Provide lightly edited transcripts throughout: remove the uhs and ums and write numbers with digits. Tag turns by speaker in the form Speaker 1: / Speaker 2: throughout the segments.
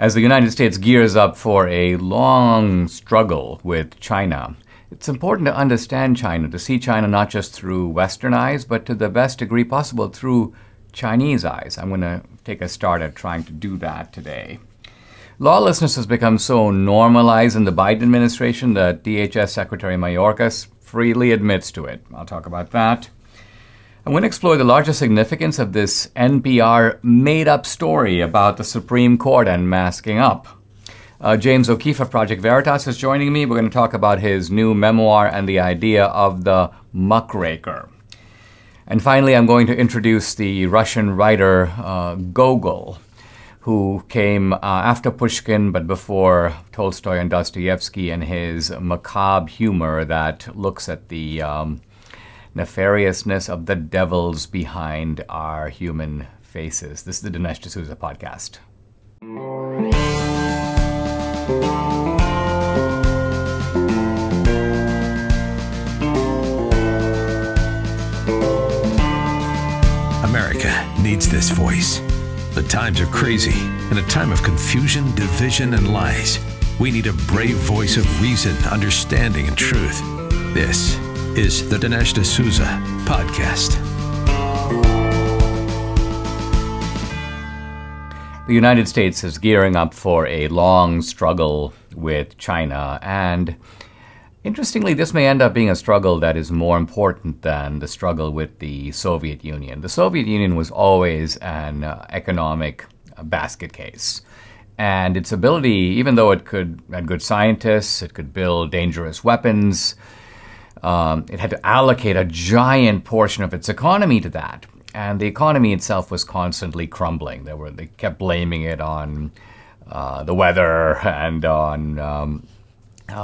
Speaker 1: As the United States gears up for a long struggle with China, it's important to understand China, to see China not just through Western eyes, but to the best degree possible through Chinese eyes. I'm going to take a start at trying to do that today. Lawlessness has become so normalized in the Biden administration that DHS Secretary Mayorkas freely admits to it. I'll talk about that. I'm going to explore the larger significance of this NPR made-up story about the Supreme Court and masking up. James O'Keefe of Project Veritas is joining me. We're going to talk about his new memoir and the idea of the Muckraker. And finally, I'm going to introduce the Russian writer Gogol, who came after Pushkin but before Tolstoy and Dostoevsky, and his macabre humor that looks at the nefariousness of the devils behind our human faces. This is the Dinesh D'Souza podcast.
Speaker 2: America needs this voice. The times are crazy. In a time of confusion, division, and lies, we need a brave voice of reason, understanding, and truth. This is the Dinesh D'Souza podcast.
Speaker 1: The United States is gearing up for a long struggle with China, and interestingly, this may end up being a struggle that is more important than the struggle with the Soviet Union. The Soviet Union was always an economic basket case. And its ability, even though it had good scientists, it could build dangerous weapons, it had to allocate a giant portion of its economy to that. And the economy itself was constantly crumbling. They kept blaming it on the weather and on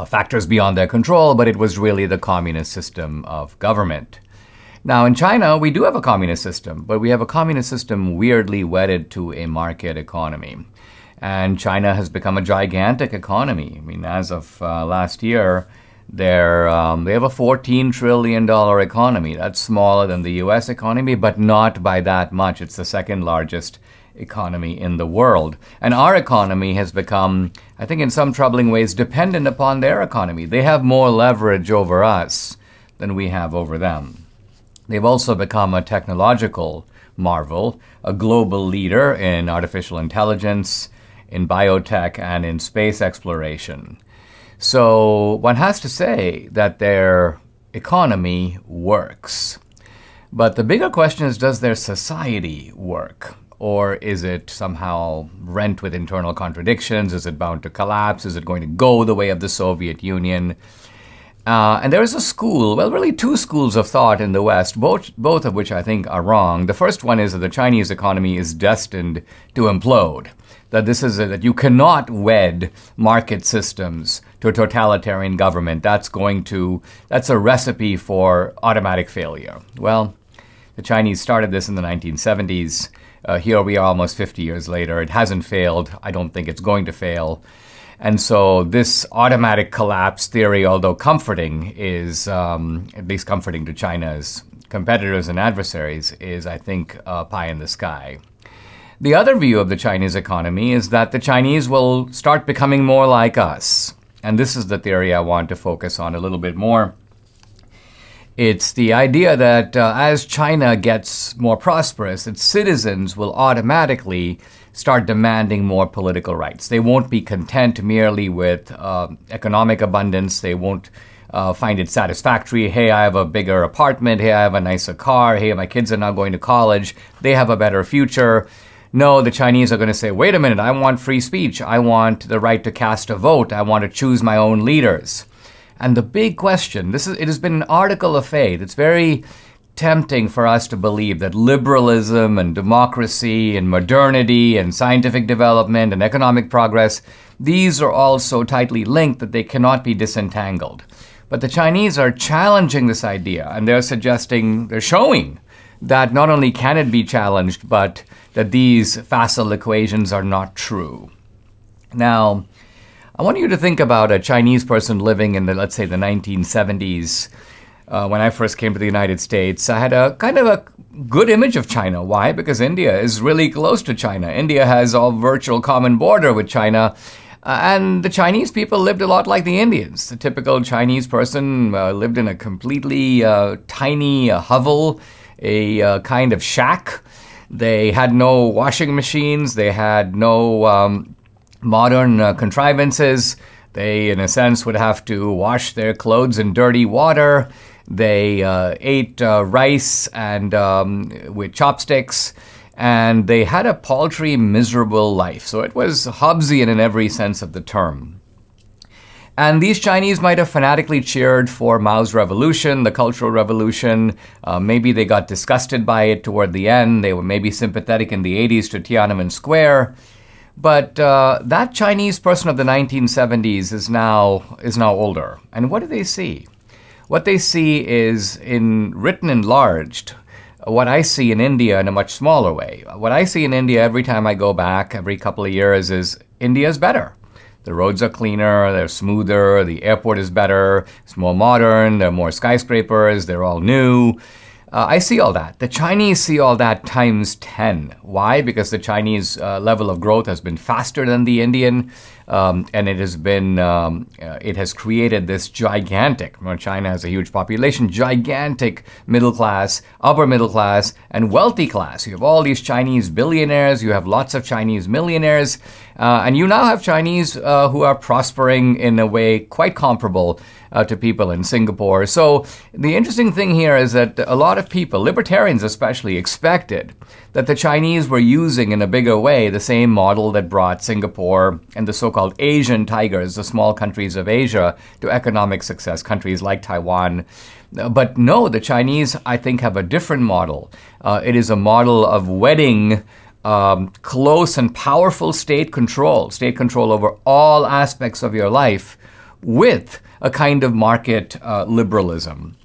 Speaker 1: factors beyond their control, but it was really the communist system of government. Now, in China, we do have a communist system, but we have a communist system weirdly wedded to a market economy. And China has become a gigantic economy. I mean, as of last year, they have a $14 trillion economy. That's smaller than the U.S. economy, but not by that much. It's the second largest economy in the world. And our economy has become, I think in some troubling ways, dependent upon their economy. They have more leverage over us than we have over them. They've also become a technological marvel, a global leader in artificial intelligence, in biotech, and in space exploration. So one has to say that their economy works. But the bigger question is, does their society work? Or is it somehow rent with internal contradictions? Is it bound to collapse? Is it going to go the way of the Soviet Union? And there is a school, well, really two schools of thought in the West, both of which I think are wrong. The first one is that the Chinese economy is destined to implode. That you cannot wed market systems to a totalitarian government. That's a recipe for automatic failure. Well, the Chinese started this in the 1970s. Here we are almost 50 years later. It hasn't failed. I don't think it's going to fail. And so this automatic collapse theory, although comforting, is at least comforting to China's competitors and adversaries, is, I think, pie in the sky. The other view of the Chinese economy is that the Chinese will start becoming more like us. And this is the theory I want to focus on a little bit more. It's the idea that as China gets more prosperous, its citizens will automatically start demanding more political rights. They won't be content merely with economic abundance. They won't find it satisfactory. Hey, I have a bigger apartment. Hey, I have a nicer car. Hey, my kids are now going to college. They have a better future. No, the Chinese are going to say, wait a minute, I want free speech. I want the right to cast a vote. I want to choose my own leaders. And the big question, it has been an article of faith. It's very tempting for us to believe that liberalism and democracy and modernity and scientific development and economic progress, these are all so tightly linked that they cannot be disentangled. But the Chinese are challenging this idea, and they're showing that not only can it be challenged, but that these facile equations are not true. Now, I want you to think about a Chinese person living in let's say the 1970s when I first came to the United States, I had a kind of a good image of China. Why? Because India is really close to China. India has a virtual common border with China. And the Chinese people lived a lot like the Indians. The typical Chinese person lived in a completely tiny hovel, a kind of shack. They had no washing machines. They had no modern contrivances. They, in a sense, would have to wash their clothes in dirty water. They ate rice and with chopsticks. And they had a paltry, miserable life. So it was Hobbesian in every sense of the term. And these Chinese might have fanatically cheered for Mao's revolution, the Cultural Revolution. Maybe they got disgusted by it toward the end. They were maybe sympathetic in the 80s to Tiananmen Square. But that Chinese person of the 1970s is now older. And what do they see? What they see is written enlarged what I see in India in a much smaller way. What I see in India every time I go back, every couple of years, is India is better. The roads are cleaner, they're smoother, the airport is better, it's more modern, there are more skyscrapers, they're all new. I see all that. The Chinese see all that times 10. Why? Because the Chinese level of growth has been faster than the Indian, and it has created this gigantic, China has a huge population, gigantic middle class, upper middle class, and wealthy class. You have all these Chinese billionaires, you have lots of Chinese millionaires, and you now have Chinese who are prospering in a way quite comparable to people in Singapore. So the interesting thing here is that a lot of people, libertarians especially, expected that the Chinese were using in a bigger way the same model that brought Singapore and the so-called Asian tigers, the small countries of Asia, to economic success, countries like Taiwan. But no, the Chinese, I think, have a different model. It is a model of wedding close and powerful state control over all aspects of your life with a kind of market liberalism.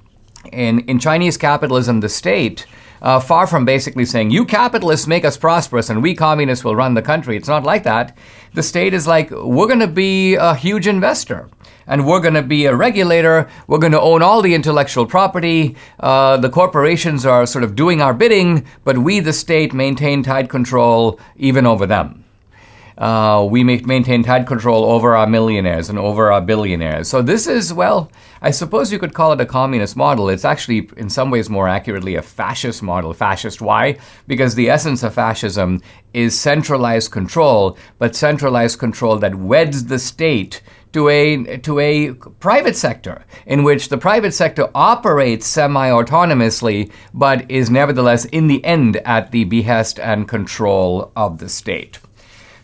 Speaker 1: In Chinese capitalism, the state, far from basically saying, you capitalists make us prosperous and we communists will run the country, it's not like that. The state is like, we're going to be a huge investor and we're going to be a regulator. We're going to own all the intellectual property. The corporations are sort of doing our bidding, but we, the state, maintain tight control even over them. We maintain tight control over our millionaires and over our billionaires. So this is, well, I suppose you could call it a communist model. It's actually, in some ways, more accurately a fascist model. Fascist, why? Because the essence of fascism is centralized control, but centralized control that weds the state to a private sector, in which the private sector operates semi-autonomously, but is nevertheless, in the end, at the behest and control of the state.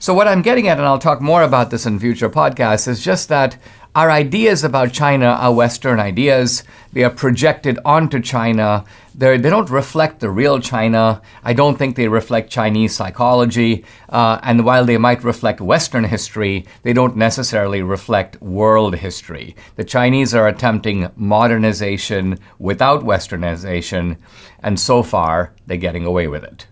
Speaker 1: So what I'm getting at, and I'll talk more about this in future podcasts, is just that our ideas about China are Western ideas. They are projected onto China. They don't reflect the real China. I don't think they reflect Chinese psychology. And while they might reflect Western history, they don't necessarily reflect world history. The Chinese are attempting modernization without Westernization, and so far, they're getting away with it.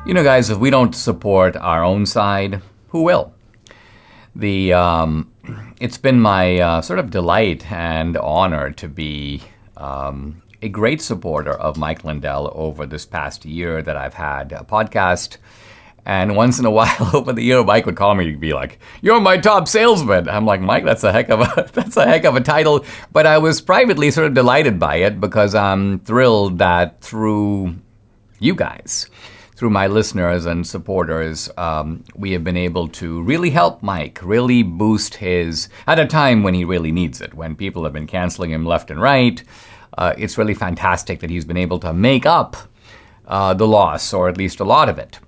Speaker 1: You know, guys, if we don't support our own side, who will? It's been my sort of delight and honor to be a great supporter of Mike Lindell over this past year that I've had a podcast. And once in a while over the year, Mike would call me and be like, "You're my top salesman." I'm like, "Mike, that's a heck of a title." But I was privately sort of delighted by it because I'm thrilled that through you guys, through my listeners and supporters, we have been able to really help Mike, really boost his, at a time when he really needs it, when people have been canceling him left and right. It's really fantastic that he's been able to make up the loss, or at least a lot of it,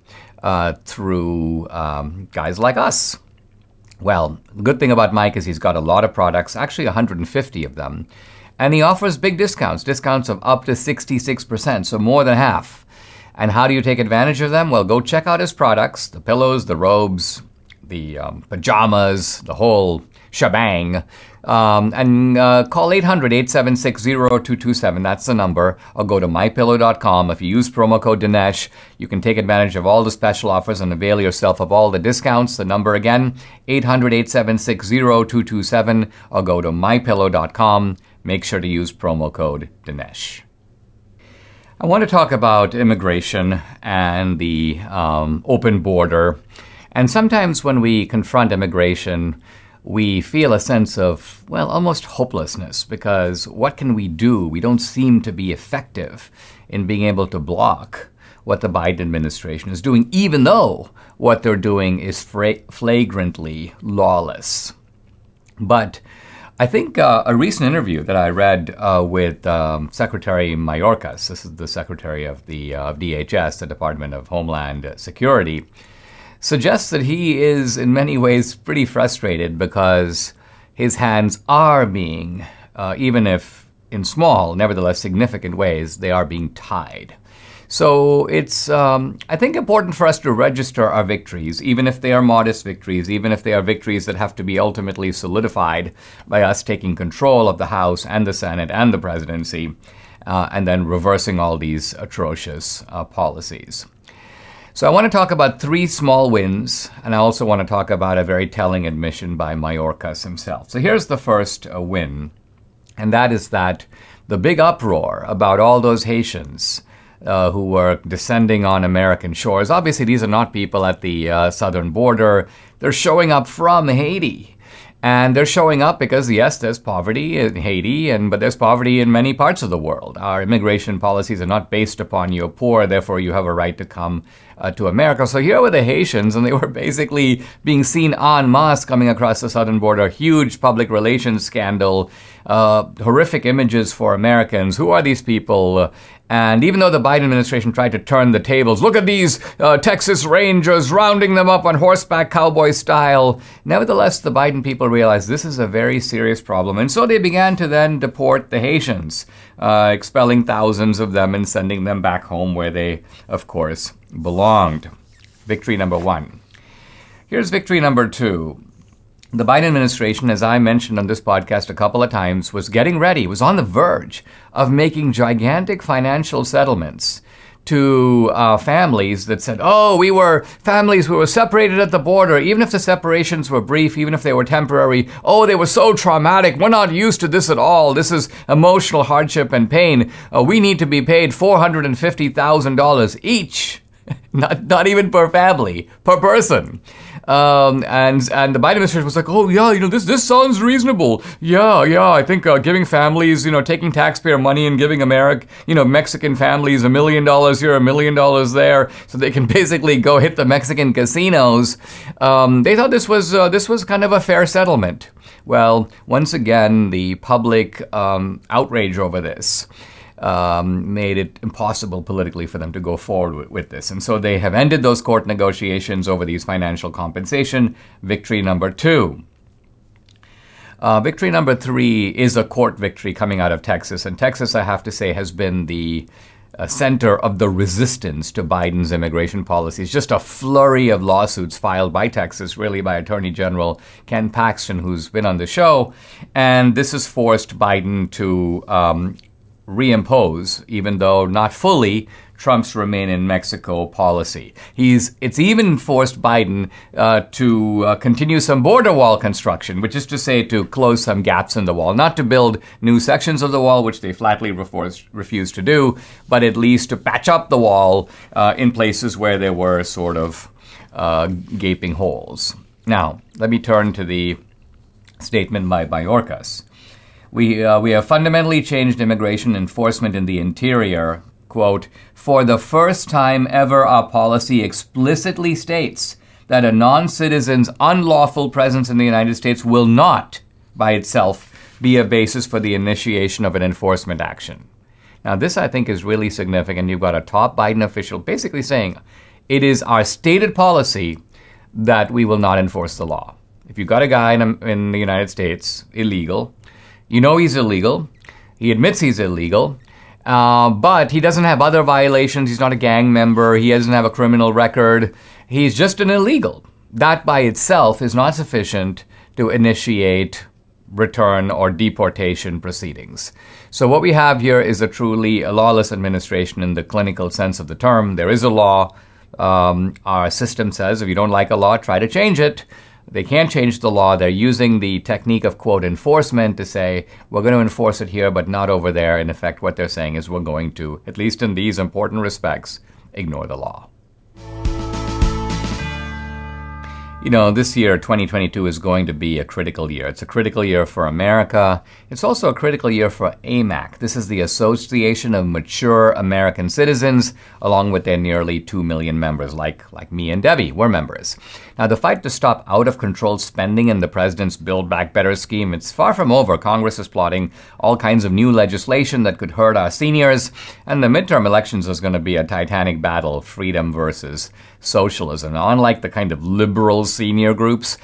Speaker 1: through guys like us. Well, the good thing about Mike is he's got a lot of products, actually 150 of them, and he offers big discounts of up to 66%, so more than half. And how do you take advantage of them? Well, go check out his products, the pillows, the robes, the pajamas, the whole shebang. And call 800-876-0227. That's the number. Or go to mypillow.com. If you use promo code Dinesh, you can take advantage of all the special offers and avail yourself of all the discounts. The number again, 800-876-0227. Or go to mypillow.com. Make sure to use promo code Dinesh. I want to talk about immigration and the open border. And sometimes when we confront immigration, we feel a sense of, well, almost hopelessness, because what can we do? We don't seem to be effective in being able to block what the Biden administration is doing, even though what they're doing is flagrantly lawless. But I think a recent interview that I read with Secretary Mayorkas, this is the Secretary of the DHS, the Department of Homeland Security, suggests that he is in many ways pretty frustrated because his hands are being, even if in small, nevertheless significant ways, they are being tied. So it's, I think, important for us to register our victories, even if they are modest victories, even if they are victories that have to be ultimately solidified by us taking control of the House and the Senate and the presidency, and then reversing all these atrocious policies. So I want to talk about 3 small wins, and I also want to talk about a very telling admission by Mayorkas himself. So here's the first win, and that is that the big uproar about all those Haitians who were descending on American shores, obviously these are not people at the southern border, they're showing up from Haiti. And they're showing up because, yes, there's poverty in Haiti, but there's poverty in many parts of the world. Our immigration policies are not based upon you're poor, therefore you have a right to come to America. So here were the Haitians, and they were basically being seen en masse coming across the southern border. Huge public relations scandal, horrific images for Americans. Who are these people? And even though the Biden administration tried to turn the tables, look at these Texas Rangers rounding them up on horseback cowboy style, nevertheless, the Biden people realized this is a very serious problem. And so they began to then deport the Haitians, expelling thousands of them and sending them back home where they, of course, belonged. Victory number 1. Here's victory number 2. The Biden administration, as I mentioned on this podcast a couple of times, was getting ready, was on the verge of making gigantic financial settlements to families that said, oh, we were families who were separated at the border, even if the separations were brief, even if they were temporary. Oh, they were so traumatic. We're not used to this at all. This is emotional hardship and pain. We need to be paid $450,000 each. Not even per family, per person. And the Biden administration was like, oh yeah, this sounds reasonable. Yeah, I think giving families, taking taxpayer money and giving Mexican families $1 million here, $1 million there, so they can basically go hit the Mexican casinos. They thought this was kind of a fair settlement. Well, once again, the public outrage over this made it impossible politically for them to go forward with this. And so they have ended those court negotiations over these financial compensation. Victory number 2. Victory number 3 is a court victory coming out of Texas. And Texas, I have to say, has been the center of the resistance to Biden's immigration policies. Just a flurry of lawsuits filed by Texas, really by Attorney General Ken Paxton, who's been on the show. And this has forced Biden to reimpose, even though not fully, Trump's Remain in Mexico policy. It's even forced Biden to continue some border wall construction, which is to say to close some gaps in the wall, not to build new sections of the wall, which they flatly refuse to do, but at least to patch up the wall in places where there were sort of gaping holes. Now, let me turn to the statement by Mayorkas. We have fundamentally changed immigration enforcement in the interior. Quote, for the first time ever, our policy explicitly states that a non-citizen's unlawful presence in the United States will not, by itself, be a basis for the initiation of an enforcement action. Now, this, I think, is really significant. You've got a top Biden official basically saying it is our stated policy that we will not enforce the law. If you've got a guy in the United States, illegal, you know he's illegal. He admits he's illegal. But he doesn't have other violations. He's not a gang member. He doesn't have a criminal record. He's just an illegal. That by itself is not sufficient to initiate return or deportation proceedings. So what we have here is a truly lawless administration in the clinical sense of the term. There is a law. Our system says if you don't like a law, try to change it. They can't change the law. They're using the technique of, quote, enforcement to say, we're going to enforce it here, but not over there. In effect, what they're saying is we're going to, at least in these important respects, ignore the law. You know, this year, 2022, is going to be a critical year. It's a critical year for America. It's also a critical year for AMAC. This is the Association of Mature American Citizens, along with their nearly 2 million members, like me and Debbie. We're members. Now, the fight to stop out-of-control spending in the president's Build Back Better scheme, it's far from over. Congress is plotting all kinds of new legislation that could hurt our seniors. And the midterm elections is going to be a titanic battle, freedom versus socialism. Now, unlike the kind of liberal senior groups,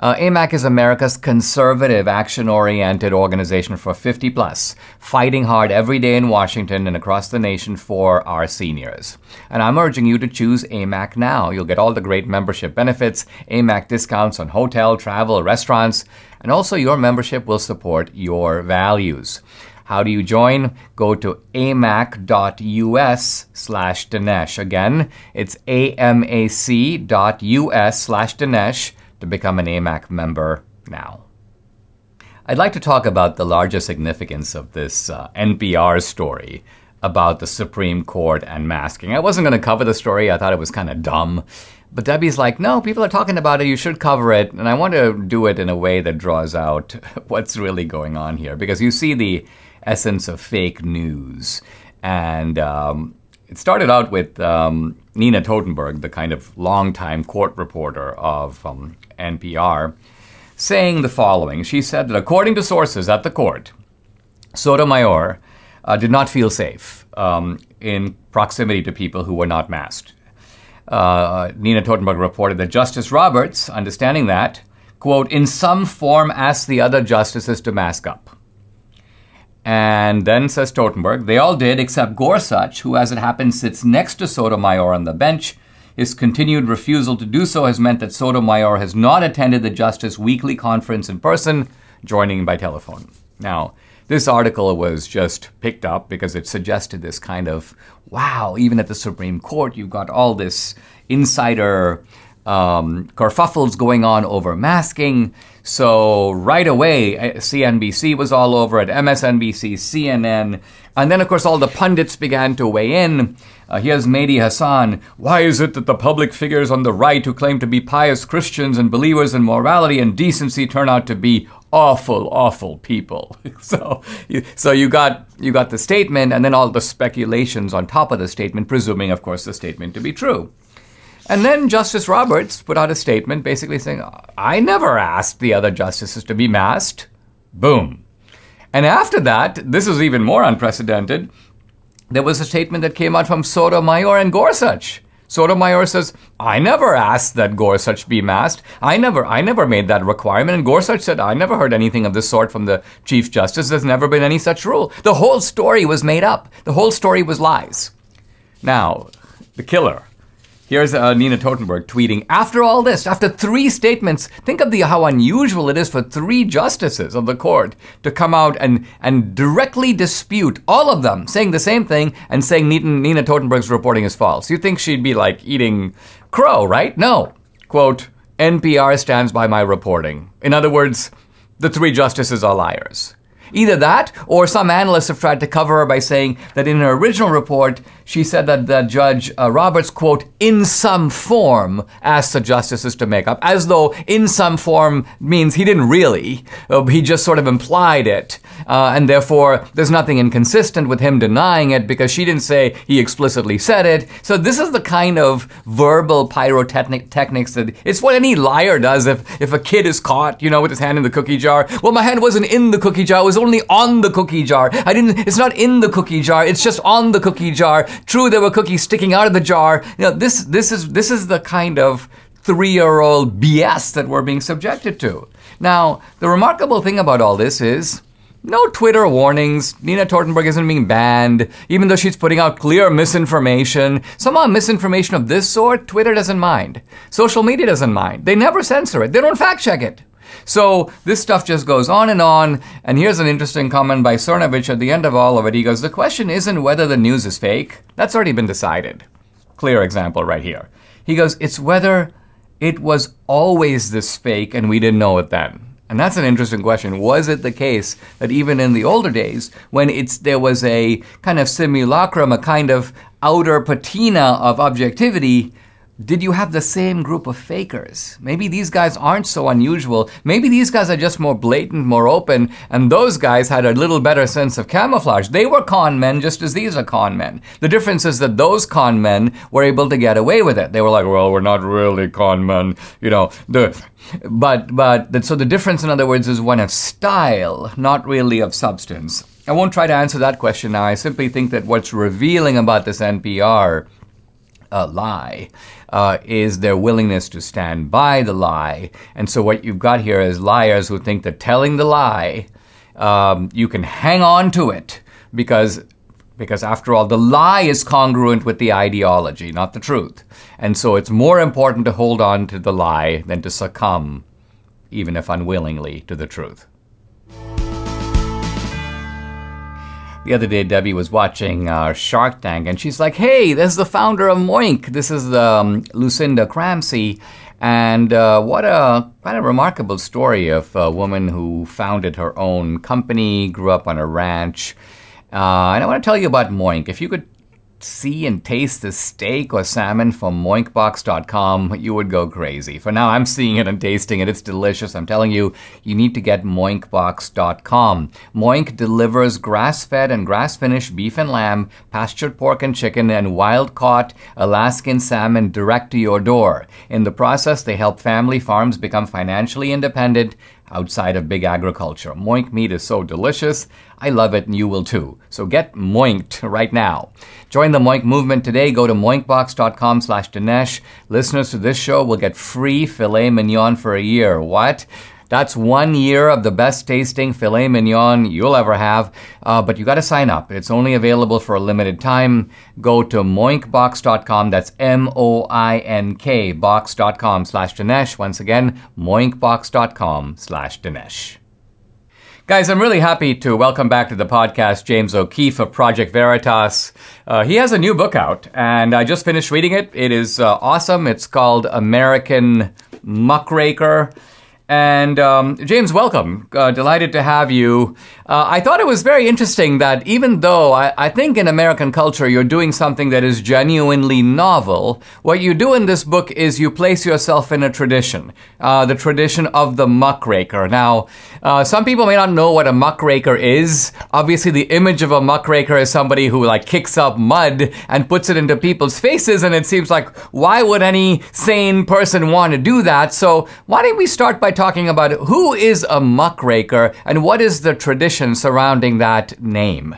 Speaker 1: AMAC is America's conservative, action-oriented organization for 50 plus, fighting hard every day in Washington and across the nation for our seniors. And I'm urging you to choose AMAC now. You'll get all the great membership benefits, AMAC discounts on hotel, travel, restaurants, and also your membership will support your values. How do you join? Go to amac.us/Dinesh. Again, it's amac.us/Dinesh to become an AMAC member now. I'd like to talk about the larger significance of this NPR story about the Supreme Court and masking. I wasn't going to cover the story. I thought it was kind of dumb. But Debbie's like, no, people are talking about it. You should cover it. And I want to do it in a way that draws out what's really going on here. Because you see the essence of fake news. And it started out with Nina Totenberg, the kind of longtime court reporter of NPR, saying the following. She said that according to sources at the court, Sotomayor did not feel safe in proximity to people who were not masked. Nina Totenberg reported that Justice Roberts, understanding that, quote, in some form asked the other justices to mask up. And then, says Totenberg, they all did except Gorsuch, who, as it happens, sits next to Sotomayor on the bench. His continued refusal to do so has meant that Sotomayor has not attended the Justice Weekly Conference in person, joining by telephone. Now, this article was just picked up because it suggested this kind of, wow, even at the Supreme Court, you've got all this insider kerfuffles going on over masking. So right away, CNBC was all over it, MSNBC, CNN, and then, of course, all the pundits began to weigh in. Here's Mehdi Hassan. Why is it that the public figures on the right who claim to be pious Christians and believers in morality and decency turn out to be awful, awful people? So you got the statement and then all the speculations on top of the statement, presuming, of course, the statement to be true. And then Justice Roberts put out a statement basically saying, I never asked the other justices to be masked. Boom. And after that, this is even more unprecedented, there was a statement that came out from Sotomayor and Gorsuch. Sotomayor says, I never asked that Gorsuch be masked. I never made that requirement. And Gorsuch said, I never heard anything of this sort from the Chief Justice. There's never been any such rule. The whole story was made up. The whole story was lies. Now, the killer. Here's Nina Totenberg tweeting, after all this, after 3 statements, think of how unusual it is for 3 justices of the court to come out and directly dispute all of them, saying the same thing and saying Nina Totenberg's reporting is false. You'd think she'd be like eating crow, right? No. Quote, NPR stands by my reporting. In other words, the 3 justices are liars. Either that, or some analysts have tried to cover her by saying that in her original report, she said that Judge Roberts, quote, in some form asked the justices to make up, as though in some form means he didn't really. He just sort of implied it. And therefore, there's nothing inconsistent with him denying it because she didn't say he explicitly said it. So this is the kind of verbal pyrotechnics that it's what any liar does if a kid is caught, with his hand in the cookie jar. Well, my hand wasn't in the cookie jar. It was only on the cookie jar. It's not in the cookie jar. It's just on the cookie jar. True, there were cookies sticking out of the jar. This is the kind of 3-year-old BS that we're being subjected to. Now, the remarkable thing about all this is no Twitter warnings. Nina Totenberg isn't being banned, even though she's putting out clear misinformation. Somehow misinformation of this sort, Twitter doesn't mind. Social media doesn't mind. They never censor it. They don't fact check it. So this stuff just goes on. And here's an interesting comment by Cernovich at the end of all of it. He goes, the question isn't whether the news is fake. That's already been decided. Clear example right here. He goes, it's whether it was always this fake and we didn't know it then. And that's an interesting question. Was it the case that even in the older days, when there was a kind of simulacrum, a kind of outer patina of objectivity, did you have the same group of fakers? Maybe these guys aren't so unusual. Maybe these guys are just more blatant, more open, and those guys had a little better sense of camouflage. They were con men just as these are con men. The difference is that those con men were able to get away with it. They were like, well, we're not really con men, you know. So the difference, in other words, is one of style, not really of substance. I won't try to answer that question now. I simply think that what's revealing about this NPR lie is their willingness to stand by the lie. And so what you've got here is liars who think that telling the lie, you can hang on to it because after all, the lie is congruent with the ideology, not the truth. And so it's more important to hold on to the lie than to succumb, even if unwillingly, to the truth. The other day, Debbie was watching Shark Tank, and she's like, hey, this is the founder of Moink. This is Lucinda Cramsey. And what a kind of remarkable story of a woman who founded her own company, grew up on a ranch. And I want to tell you about Moink. If you could see and taste the steak or salmon from moinkbox.com, you would go crazy. For now, I'm seeing it and tasting it. It's delicious. I'm telling you, you need to get moinkbox.com. Moink delivers grass-fed and grass-finished beef and lamb, pastured pork and chicken, and wild-caught Alaskan salmon direct to your door. In the process, they help family farms become financially independent outside of big agriculture. Moink meat is so delicious. I love it, and you will too. So get moinked right now. Join the Moink movement today. Go to moinkbox.com/Dinesh. Listeners to this show will get free filet mignon for a year. What? That's 1 year of the best tasting filet mignon you'll ever have. But you got to sign up. It's only available for a limited time. Go to moinkbox.com. That's MOINK box.com/Dinesh. Once again, moinkbox.com/Dinesh. Guys, I'm really happy to welcome back to the podcast James O'Keefe of Project Veritas. He has a new book out, and I just finished reading it. It is awesome. It's called American Muckraker. And James, welcome. Delighted to have you. I thought it was very interesting that even though I think in American culture you're doing something that is genuinely novel, what you do in this book is you place yourself in a tradition, the tradition of the muckraker. Now, some people may not know what a muckraker is. Obviously, the image of a muckraker is somebody who like kicks up mud and puts it into people's faces, and it seems like, why would any sane person want to do that? So why don't we start by talking about who is a muckraker and what is the tradition surrounding that name?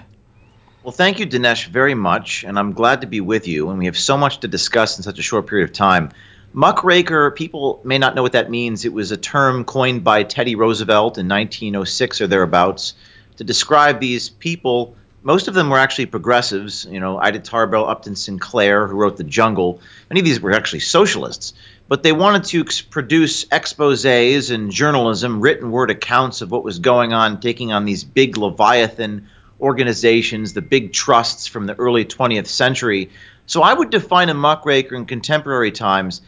Speaker 3: Well, thank you, Dinesh, very much, and I'm glad to be with you, and we have so much to discuss in such a short period of time. Muckraker, people may not know what that means. It was a term coined by Teddy Roosevelt in 1906 or thereabouts to describe these people. Most of them were actually progressives, you know, Ida Tarbell, Upton Sinclair, who wrote The Jungle. Many of these were actually socialists. But they wanted to produce exposés and journalism, written word accounts of what was going on, taking on these big Leviathan organizations, the big trusts from the early 20th century. So I would define a muckraker in contemporary times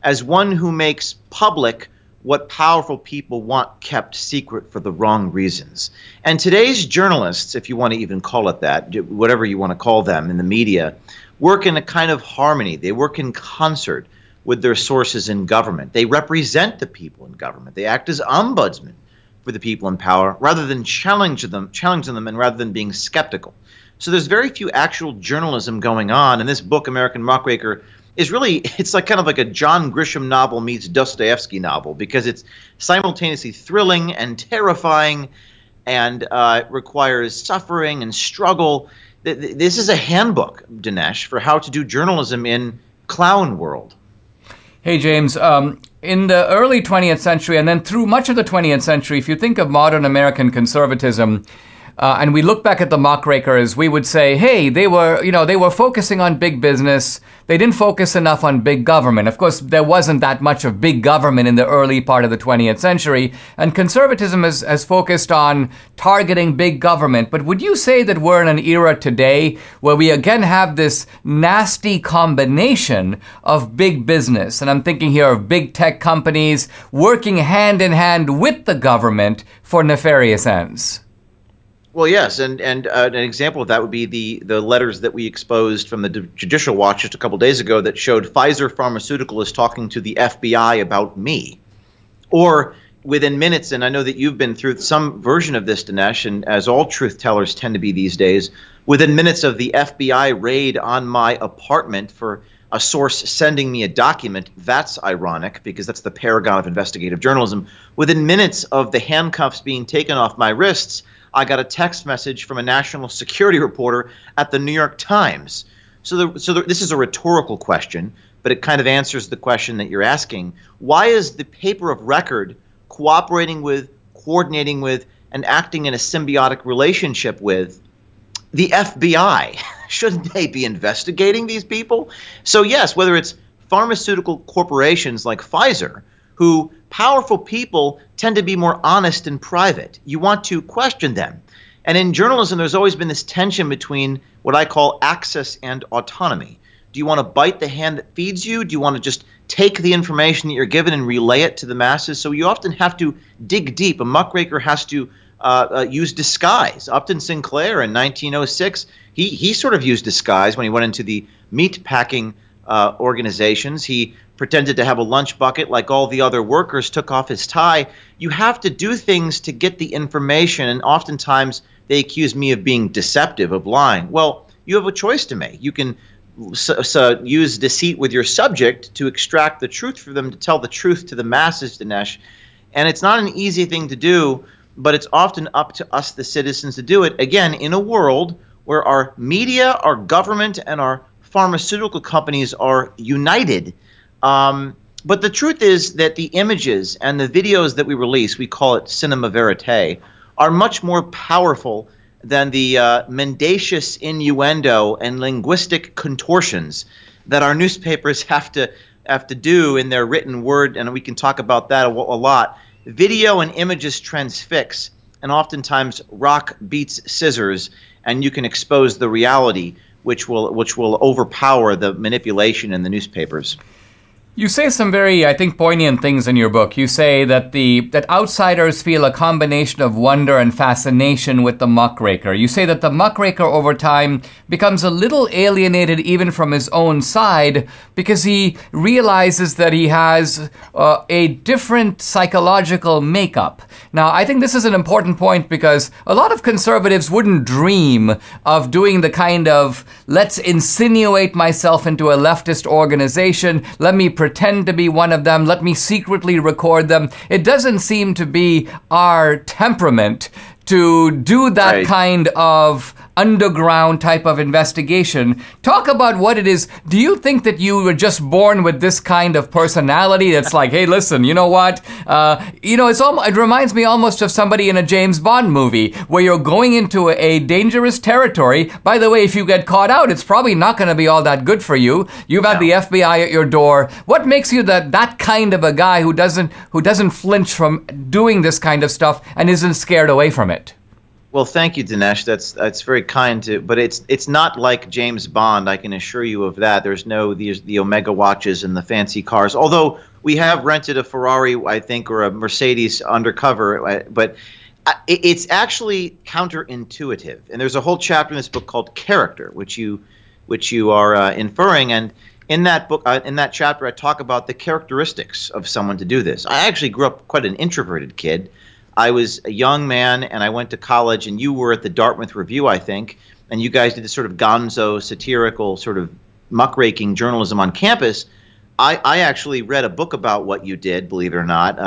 Speaker 3: as one who makes public what powerful people want kept secret for the wrong reasons. And today's journalists, if you want to even call it that, whatever you want to call them in the media, work in a kind of harmony. They work in concert with their sources in government. They represent the people in government. They act as ombudsmen for the people in power rather than challenging them and rather than being skeptical. So there's very few actual journalism going on. And this book, American Muckraker, is really, it's like kind of like a John Grisham novel meets Dostoevsky novel, because it's simultaneously thrilling and terrifying and requires suffering and struggle. This is a handbook, Dinesh, for how to do journalism in clown world.
Speaker 1: Hey, James, in the early 20th century and then through much of the 20th century, if you think of modern American conservatism, and we look back at the Muckrakers, we would say, hey, they were focusing on big business. They didn't focus enough on big government. Of course, there wasn't that much of big government in the early part of the 20th century, and conservatism has focused on targeting big government. But would you say that we're in an era today where we again have this nasty combination of big business? And I'm thinking here of big tech companies working hand in hand with the government for nefarious ends.
Speaker 3: Well, yes, and an example of that would be the letters that we exposed from the Judicial Watch just a couple days ago that showed Pfizer Pharmaceutical is talking to the FBI about me. Or within minutes, and I know that you've been through some version of this, Dinesh, and as all truth tellers tend to be these days, within minutes of the FBI raid on my apartment for a source sending me a document, that's ironic because that's the paragon of investigative journalism. Within minutes of the handcuffs being taken off my wrists, I got a text message from a national security reporter at the New York Times. So this is a rhetorical question, but it kind of answers the question that you're asking. Why is the paper of record cooperating with, coordinating with, and acting in a symbiotic relationship with the FBI? Shouldn't they be investigating these people? So yes, whether it's pharmaceutical corporations like Pfizer, who powerful people tend to be more honest and private. You want to question them. And in journalism, there's always been this tension between what I call access and autonomy. Do you want to bite the hand that feeds you? Do you want to just take the information that you're given and relay it to the masses? So you often have to dig deep. A muckraker has to use disguise. Upton Sinclair in 1906, he sort of used disguise when he went into the meat packing organizations. He pretended to have a lunch bucket like all the other workers, took off his tie. You have to do things to get the information, and oftentimes they accuse me of being deceptive, of lying. Well, you have a choice to make. You can use deceit with your subject to extract the truth for them, to tell the truth to the masses, Dinesh. And it's not an easy thing to do, but it's often up to us, the citizens, to do it, again, in a world where our media, our government, and our pharmaceutical companies are united. But the truth is that the images and the videos that we release, we call it cinema verite, are much more powerful than the mendacious innuendo and linguistic contortions that our newspapers have to do in their written word, and we can talk about that a lot. Video and images transfix, and oftentimes rock beats scissors, and you can expose the reality, which will overpower the manipulation in the newspapers.
Speaker 1: You say some very, I think, poignant things in your book. You say that that outsiders feel a combination of wonder and fascination with the muckraker. You say that the muckraker over time becomes a little alienated even from his own side because he realizes that he has a different psychological makeup. Now, I think this is an important point because a lot of conservatives wouldn't dream of doing the kind of, let's insinuate myself into a leftist organization, let me pretend to be one of them, let me secretly record them. It doesn't seem to be our temperament to do that kind of underground type of investigation. Talk about what it is. Do you think that you were just born with this kind of personality that's like, hey, listen, you know what? It reminds me almost of somebody in a James Bond movie where you're going into a dangerous territory. By the way, if you get caught out, it's probably not going to be all that good for you. You've had the FBI at your door. What makes you that kind of a guy who doesn't flinch from doing this kind of stuff and isn't scared away from it?
Speaker 3: Well, thank you, Dinesh. That's very kind but it's not like James Bond. I can assure you of that. There's no the Omega watches and the fancy cars. Although we have rented a Ferrari, I think, or a Mercedes undercover, but it's actually counterintuitive. And there's a whole chapter in this book called Character, which you are inferring. And in that book, in that chapter, I talk about the characteristics of someone to do this. I actually grew up quite an introverted kid. I was a young man, and I went to college, and you were at the Dartmouth Review, I think, and you guys did this sort of gonzo, satirical, sort of muckraking journalism on campus. I actually read a book about what you did, believe it or not,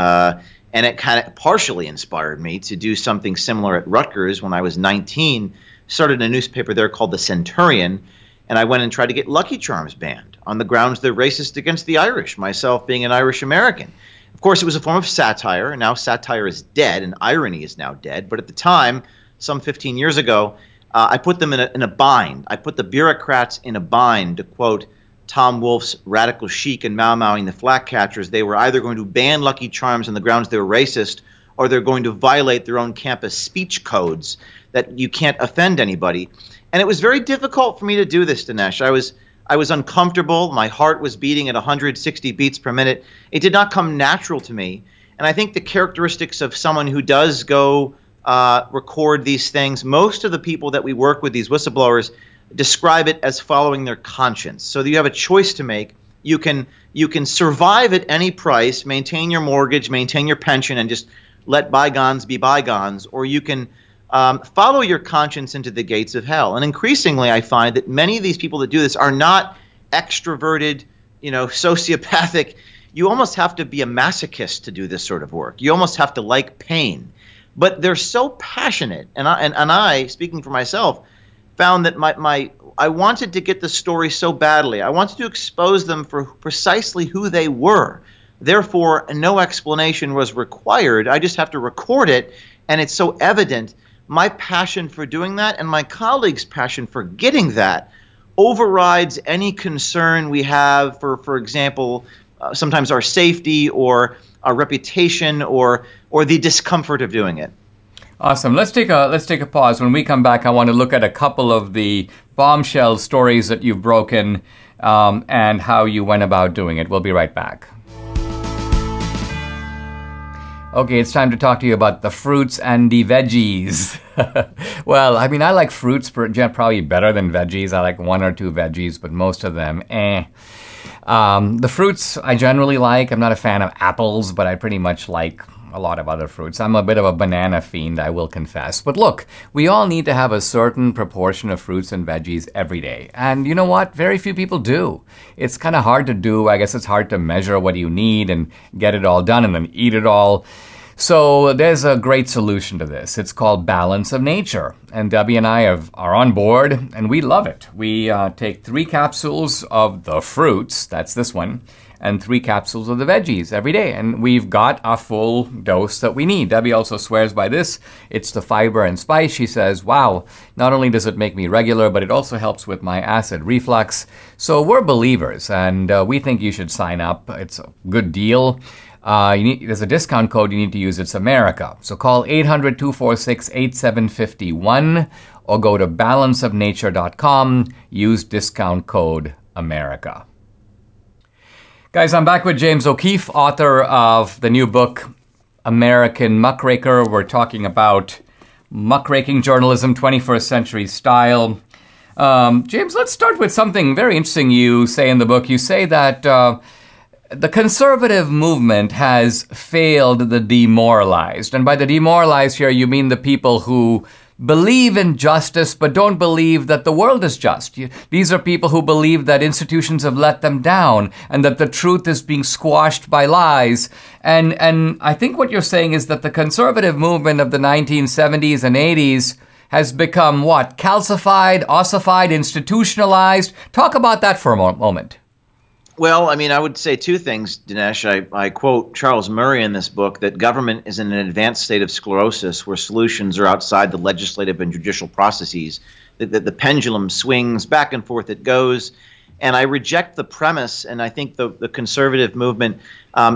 Speaker 3: and it kind of partially inspired me to do something similar at Rutgers when I was 19. Started a newspaper there called The Centurion, and I went and tried to get Lucky Charms banned on the grounds they're racist against the Irish, myself being an Irish American. Of course, it was a form of satire, and now satire is dead, and irony is now dead. But at the time, some 15 years ago, I put them in a bind. I put the bureaucrats in a bind, to quote Tom Wolfe's Radical Chic and Mau Mauing the Flag Catchers. They were either going to ban Lucky Charms on the grounds they were racist, or they're going to violate their own campus speech codes that you can't offend anybody. And it was very difficult for me to do this, Dinesh. I was uncomfortable. My heart was beating at 160 beats per minute. It did not come natural to me. And I think the characteristics of someone who does go record these things, most of the people that we work with, these whistleblowers, describe it as following their conscience. So you have a choice to make. You can survive at any price, maintain your mortgage, maintain your pension, and just let bygones be bygones, or you can follow your conscience into the gates of hell. And increasingly, I find that many of these people that do this are not extroverted, sociopathic. You almost have to be a masochist to do this sort of work. You almost have to like pain. But they're so passionate, and I, speaking for myself, found that I wanted to get the story so badly. I wanted to expose them for precisely who they were. Therefore, no explanation was required. I just have to record it, and it's so evident. My passion for doing that and my colleagues' passion for getting that overrides any concern we have for example, sometimes our safety or our reputation or the discomfort of doing it.
Speaker 1: Awesome. Let's take a pause. When we come back, I want to look at a couple of the bombshell stories that you've broken and how you went about doing it. We'll be right back. Okay, it's time to talk to you about the fruits and the veggies. Well, I mean, I like fruits probably better than veggies. I like one or two veggies, but most of them, the fruits I generally like. I'm not a fan of apples, but I pretty much like a lot of other fruits. I'm a bit of a banana fiend, I will confess. But look, we all need to have a certain proportion of fruits and veggies every day. And you know what? Very few people do. It's kind of hard to do. I guess it's hard to measure what you need and get it all done and then eat it all. So there's a great solution to this. It's called Balance of Nature. And Debbie and I are on board, and we love it. We take 3 capsules of the fruits, that's this one, and 3 capsules of the veggies every day. And we've got a full dose that we need. Debbie also swears by this. It's the fiber and spice. She says, wow, not only does it make me regular, but it also helps with my acid reflux. So we're believers, and we think you should sign up. It's a good deal. There's a discount code you need to use. It's America. So call 800-246-8751 or go to balanceofnature.com. Use discount code America. Guys, I'm back with James O'Keefe, author of the new book, American Muckraker. We're talking about muckraking journalism, 21st century style. James, let's start with something very interesting you say in the book. You say that the conservative movement has failed the demoralized. And by the demoralized here, you mean the people who believe in justice but don't believe that the world is just. These are people who believe that institutions have let them down and that the truth is being squashed by lies. And I think what you're saying is that the conservative movement of the 1970s and 80s has become what? Calcified, ossified, institutionalized? Talk about that for a moment.
Speaker 3: Well, I mean, I would say 2 things, Dinesh. I quote Charles Murray in this book that government is in an advanced state of sclerosis where solutions are outside the legislative and judicial processes, that the pendulum swings back and forth, it goes. And I reject the premise, and I think the conservative movement,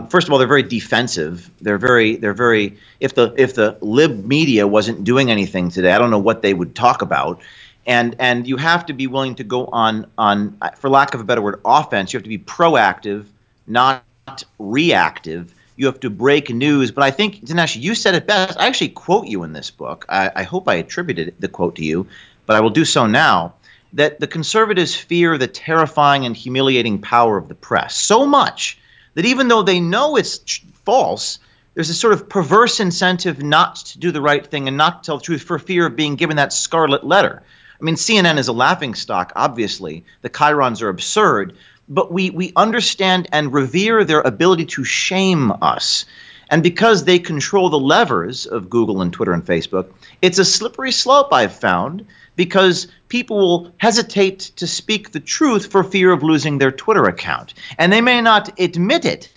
Speaker 3: first of all, they're very defensive. They're very if the lib media wasn't doing anything today, I don't know what they would talk about. And you have to be willing to go on, for lack of a better word, offense. You have to be proactive, not reactive. You have to break news. But I think, Dinesh, you said it best. I actually quote you in this book. I hope I attributed the quote to you, but I will do so now, that the conservatives fear the terrifying and humiliating power of the press so much that even though they know it's false, there's a sort of perverse incentive not to do the right thing and not to tell the truth for fear of being given that scarlet letter. I mean, CNN is a laughingstock, obviously. The chyrons are absurd. But we understand and revere their ability to shame us. And because they control the levers of Google and Twitter and Facebook, it's a slippery slope, I've found, because people will hesitate to speak the truth for fear of losing their Twitter account. And they may not admit it,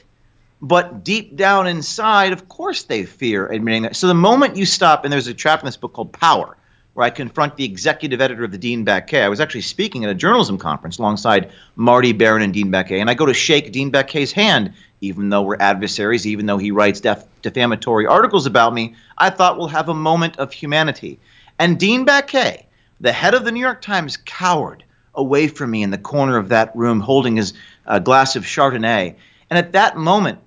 Speaker 3: but deep down inside, of course, they fear admitting that. So the moment you stop, and there's a chapter in this book called Power, where I confront the executive editor of the Dean Baquet. I was actually speaking at a journalism conference alongside Marty Baron and Dean Baquet, and I go to shake Dean Baquet's hand, even though we're adversaries, even though he writes defamatory articles about me. I thought we'll have a moment of humanity. And Dean Baquet, the head of the New York Times, cowered away from me in the corner of that room holding his glass of Chardonnay. And at that moment,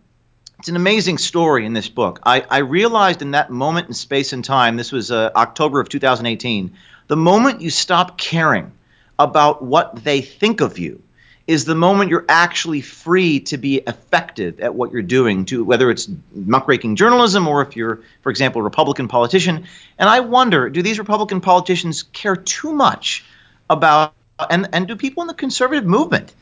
Speaker 3: it's an amazing story in this book. I realized in that moment in space and time, this was October of 2018, the moment you stop caring about what they think of you is the moment you're actually free to be effective at what you're doing, whether it's muckraking journalism or if you're, for example, a Republican politician. And I wonder, do these Republican politicians care too much about, and do people in the conservative movement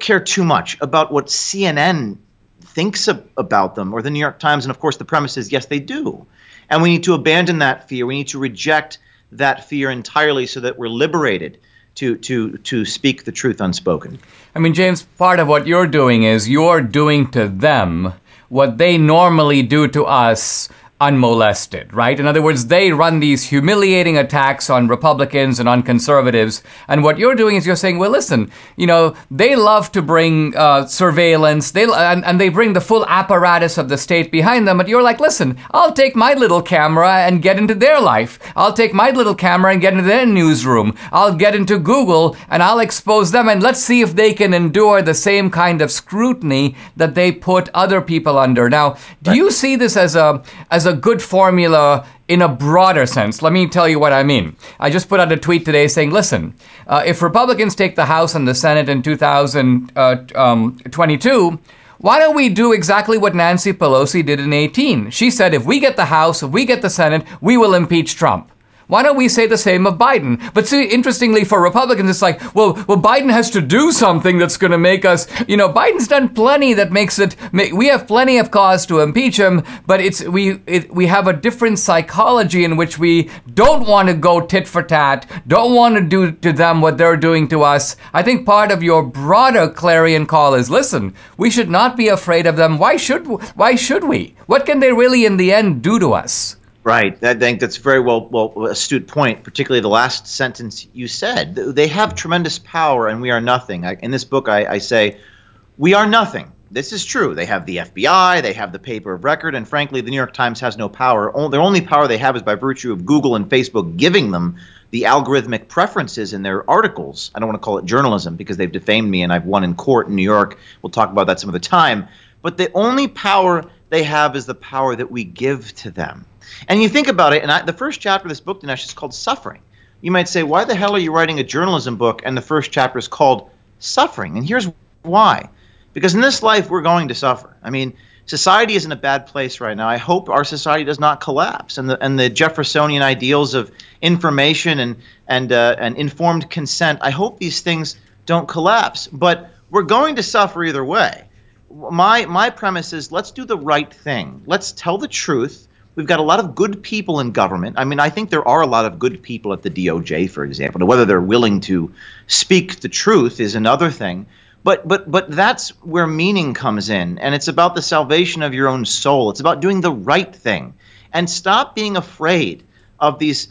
Speaker 3: care too much about what CNN thinks about them, or the New York Times? And of course the premise is yes, they do. And we need to abandon that fear. We need to reject that fear entirely so that we're liberated to speak the truth unspoken.
Speaker 1: I mean, James, part of what you're doing is you're doing to them what they normally do to us unmolested, right? In other words, they run these humiliating attacks on Republicans and on conservatives. And what you're doing is you're saying, well, listen, you know, they love to bring surveillance, and they bring the full apparatus of the state behind them. But you're like, listen, I'll take my little camera and get into their life. I'll take my little camera and get into their newsroom. I'll get into Google and I'll expose them. And let's see if they can endure the same kind of scrutiny that they put other people under. Now, do you see this as a good formula in a broader sense? Let me tell you what I mean. I just put out a tweet today saying, listen, if Republicans take the House and the Senate in 2022, why don't we do exactly what Nancy Pelosi did in 2018? She said, if we get the House, if we get the Senate, we will impeach Trump. Why don't we say the same of Biden? But see, interestingly, for Republicans, it's like, well, Biden has to do something that's going to make us, you know, Biden's done plenty that makes it, we have plenty of cause to impeach him, but we have a different psychology in which we don't want to go tit for tat, don't want to do to them what they're doing to us. I think part of your broader clarion call is, listen, we should not be afraid of them. Why should we? What can they really in the end do to us?
Speaker 3: Right. I think that's a very well astute point, particularly the last sentence you said. They have tremendous power and we are nothing. In this book, I say, we are nothing. This is true. They have the FBI, they have the paper of record, and frankly, the New York Times has no power. The only power they have is by virtue of Google and Facebook giving them the algorithmic preferences in their articles. I don't want to call it journalism because they've defamed me and I've won in court in New York. We'll talk about that some other time. But the only power they have is the power that we give to them. And you think about it, and the first chapter of this book, Dinesh, is called Suffering. You might say, why the hell are you writing a journalism book and the first chapter is called Suffering? And here's why. Because in this life, we're going to suffer. I mean, society is in a bad place right now. I hope our society does not collapse. And the Jeffersonian ideals of information and informed consent, I hope these things don't collapse. But we're going to suffer either way. My premise is, let's do the right thing. Let's tell the truth. We've got a lot of good people in government. I mean, I think there are a lot of good people at the DOJ, for example. Now, whether they're willing to speak the truth is another thing. But that's where meaning comes in. And it's about the salvation of your own soul. It's about doing the right thing. And stop being afraid of these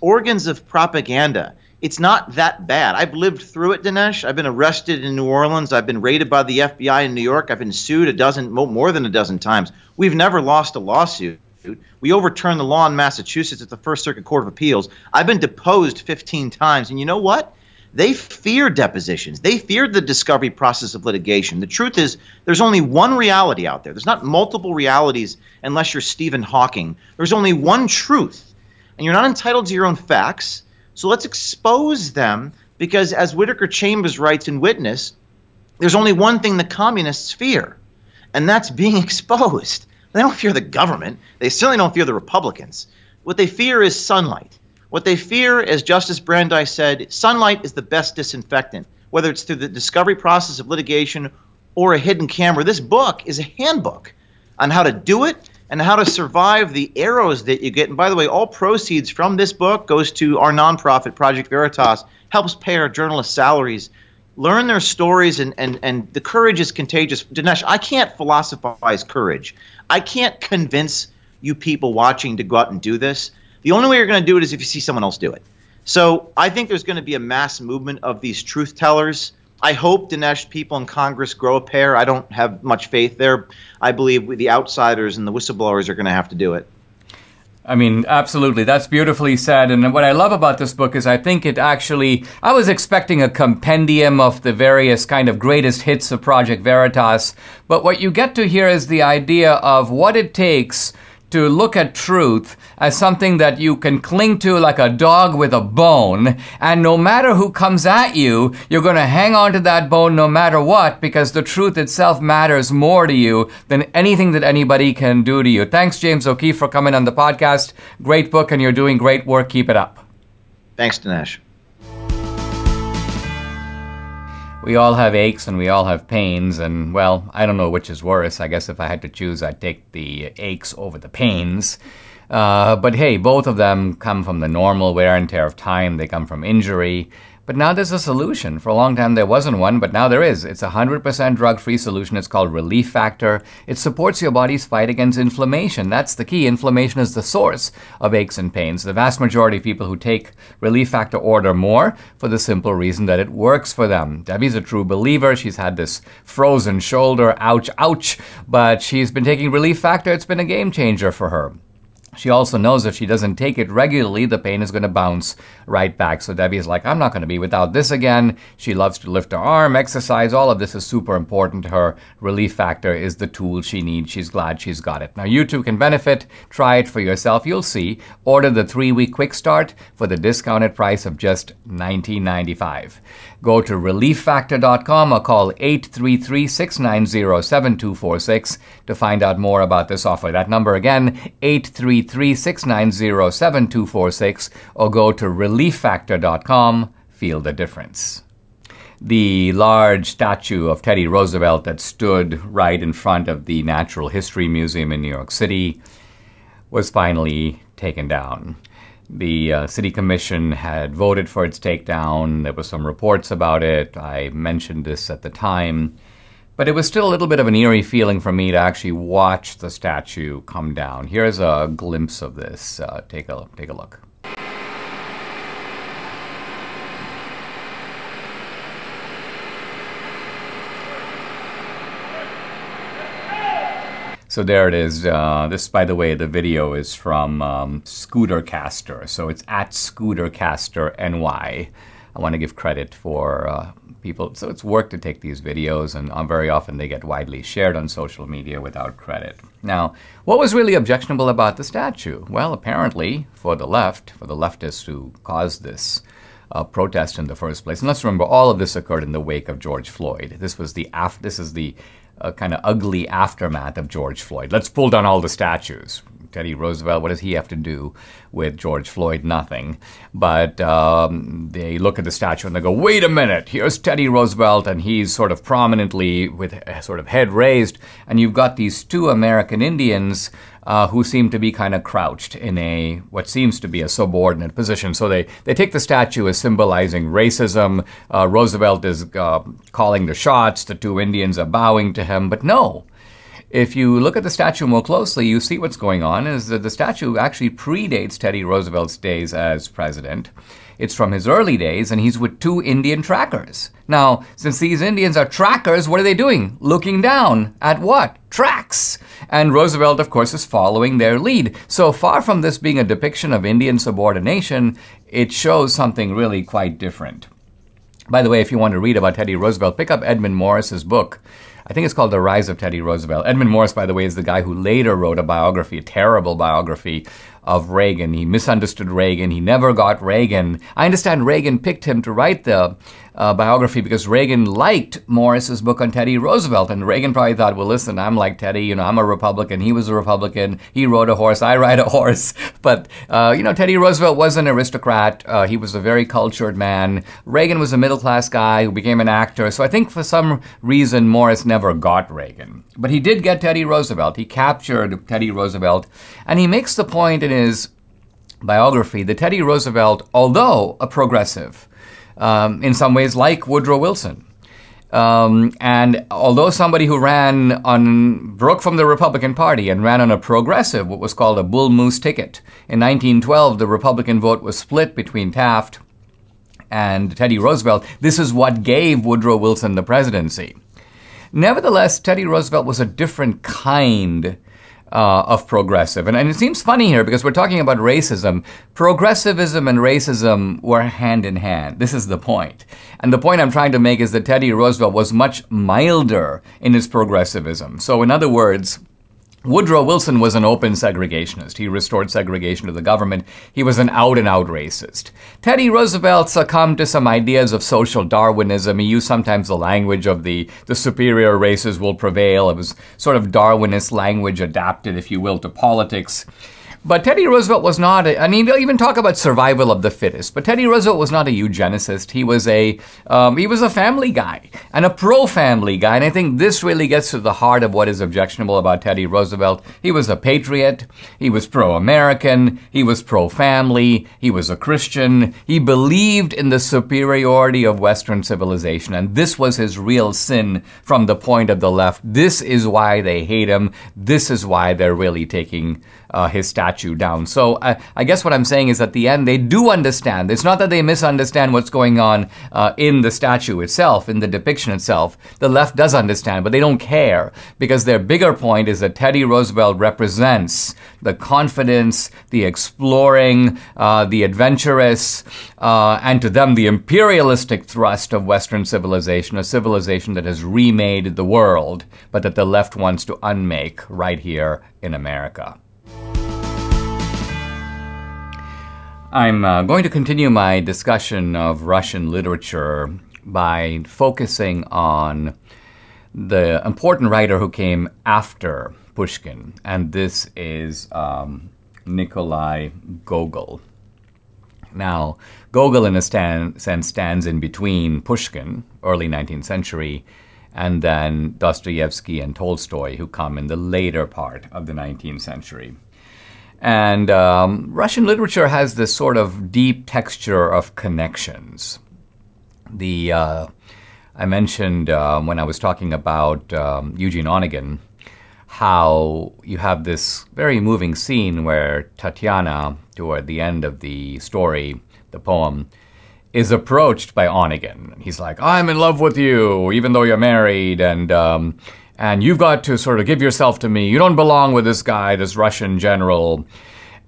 Speaker 3: organs of propaganda. It's not that bad. I've lived through it, Dinesh. I've been arrested in New Orleans. I've been raided by the FBI in New York. I've been sued more than a dozen times. We've never lost a lawsuit. We overturned the law in Massachusetts at the First Circuit Court of Appeals. I've been deposed 15 times. And you know what? They fear depositions. They fear the discovery process of litigation. The truth is, there's only one reality out there. There's not multiple realities unless you're Stephen Hawking. There's only one truth. And you're not entitled to your own facts. So let's expose them, because as Whittaker Chambers writes in Witness, there's only one thing the communists fear, and that's being exposed. They don't fear the government. They certainly don't fear the Republicans. What they fear is sunlight. What they fear, as Justice Brandeis said, sunlight is the best disinfectant, whether it's through the discovery process of litigation or a hidden camera. This book is a handbook on how to do it and how to survive the arrows that you get. And by the way, all proceeds from this book goes to our nonprofit, Project Veritas, helps pay our journalists' salaries. Learn their stories, and the courage is contagious. Dinesh, I can't philosophize courage. I can't convince you people watching to go out and do this. The only way you're going to do it is if you see someone else do it. So I think there's going to be a mass movement of these truth tellers. I hope, Dinesh, people in Congress grow a pair. I don't have much faith there. I believe the outsiders and the whistleblowers are going to have to do it.
Speaker 1: I mean, absolutely. That's beautifully said. And what I love about this book is I think it actually, I was expecting a compendium of the various kind of greatest hits of Project Veritas. But what you get to hear is the idea of what it takes to look at truth as something that you can cling to like a dog with a bone, and no matter who comes at you, you're going to hang on to that bone no matter what, because the truth itself matters more to you than anything that anybody can do to you. Thanks, James O'Keefe, for coming on the podcast. Great book, and you're doing great work. Keep it up.
Speaker 3: Thanks, Dinesh.
Speaker 1: We all have aches and we all have pains, and, well, I don't know which is worse. I guess if I had to choose, I'd take the aches over the pains. But hey, both of them come from the normal wear and tear of time. They come from injury. But now there's a solution. For a long time there wasn't one, but now there is. It's a 100% drug-free solution. It's called Relief Factor. It supports your body's fight against inflammation. That's the key. Inflammation is the source of aches and pains. The vast majority of people who take Relief Factor order more for the simple reason that it works for them. Debbie's a true believer. She's had this frozen shoulder, ouch, ouch, but she's been taking Relief Factor. It's been a game changer for her. She also knows if she doesn't take it regularly, the pain is going to bounce right back. So Debbie's like, I'm not going to be without this again. She loves to lift her arm, exercise. All of this is super important to her. Relief Factor is the tool she needs. She's glad she's got it. Now, you too can benefit. Try it for yourself. You'll see. Order the 3-week quick start for the discounted price of just $19.95. Go to relieffactor.com or call 833-690-7246 to find out more about this offer. That number again, 833-690-7246, or go to relieffactor.com. Feel the difference. The large statue of Teddy Roosevelt that stood right in front of the Natural History Museum in New York City was finally taken down. The City Commission had voted for its takedown. There were some reports about it. I mentioned this at the time. But it was still a little bit of an eerie feeling for me to actually watch the statue come down. Here's a glimpse of this. Take a look. So there it is. This, by the way, the video is from Scootercaster. So it's at Scootercaster NY. I want to give credit for people. So it's work to take these videos, and very often they get widely shared on social media without credit. Now, what was really objectionable about the statue? Well, apparently, for the left, for the leftists who caused this protest in the first place, and let's remember, all of this occurred in the wake of George Floyd. This is the kind of ugly aftermath of George Floyd. Let's pull down all the statues. Teddy Roosevelt, what does he have to do with George Floyd? Nothing. But they look at the statue and they go, wait a minute, here's Teddy Roosevelt, and he's sort of prominently with sort of head raised, and you've got these two American Indians who seem to be kind of crouched in what seems to be a subordinate position. So they take the statue as symbolizing racism. Roosevelt is calling the shots. The two Indians are bowing to him. But no. If you look at the statue more closely, you see what's going on is that the statue actually predates Teddy Roosevelt's days as president. It's from his early days, and he's with two Indian trackers. Now, since these Indians are trackers, what are they doing? Looking down at what? Tracks. And Roosevelt, of course, is following their lead. So far from this being a depiction of Indian subordination, it shows something really quite different. By the way, if you want to read about Teddy Roosevelt, pick up Edmund Morris's book. I think it's called The Rise of Teddy Roosevelt. Edmund Morris, by the way, is the guy who later wrote a biography, a terrible biography of Reagan. He misunderstood Reagan. He never got Reagan. I understand Reagan picked him to write the biography because Reagan liked Morris's book on Teddy Roosevelt. And Reagan probably thought, well, listen, I'm like Teddy. I'm a Republican. He was a Republican. He rode a horse. I ride a horse. But, Teddy Roosevelt was an aristocrat. He was a very cultured man. Reagan was a middle-class guy who became an actor. So I think for some reason, Morris never got Reagan. But he did get Teddy Roosevelt. He captured Teddy Roosevelt. And he makes the point in his biography that Teddy Roosevelt, although a progressive, in some ways like Woodrow Wilson, And although somebody who broke from the Republican Party and ran on a progressive, what was called a bull moose ticket. In 1912, the Republican vote was split between Taft and Teddy Roosevelt. This is what gave Woodrow Wilson the presidency. Nevertheless, Teddy Roosevelt was a different kind of progressive. And it seems funny here because we're talking about racism. Progressivism and racism were hand in hand. This is the point. And the point I'm trying to make is that Teddy Roosevelt was much milder in his progressivism. So in other words, Woodrow Wilson was an open segregationist. He restored segregation to the government. He was an out-and-out racist. Teddy Roosevelt succumbed to some ideas of social Darwinism. He used sometimes the language of the superior races will prevail. It was sort of Darwinist language adapted, if you will, to politics. But Teddy Roosevelt was not, and he'll even talk about survival of the fittest, but Teddy Roosevelt was not a eugenicist. He was a family guy and a pro-family guy. And I think this really gets to the heart of what is objectionable about Teddy Roosevelt. He was a patriot. He was pro-American. He was pro-family. He was a Christian. He believed in the superiority of Western civilization. And this was his real sin from the point of the left. This is why they hate him. This is why they're really taking his statue down. So I guess what I'm saying is at the end, they do understand. It's not that they misunderstand what's going on in the statue itself, in the depiction itself. The left does understand, but they don't care because their bigger point is that Teddy Roosevelt represents the confidence, the exploring, the adventurous, and to them, the imperialistic thrust of Western civilization, a civilization that has remade the world, but that the left wants to unmake right here in America. I'm going to continue my discussion of Russian literature by focusing on the important writer who came after Pushkin, and this is Nikolai Gogol. Now, Gogol in a sense stands in between Pushkin, early 19th century, and then Dostoevsky and Tolstoy, who come in the later part of the 19th century. And Russian literature has this sort of deep texture of connections. I mentioned when I was talking about Eugene Onegin, how you have this very moving scene where Tatiana, toward the end of the story, the poem, is approached by Onegin. He's like, I'm in love with you, even though you're married, and you've got to sort of give yourself to me. You don't belong with this guy, this Russian general,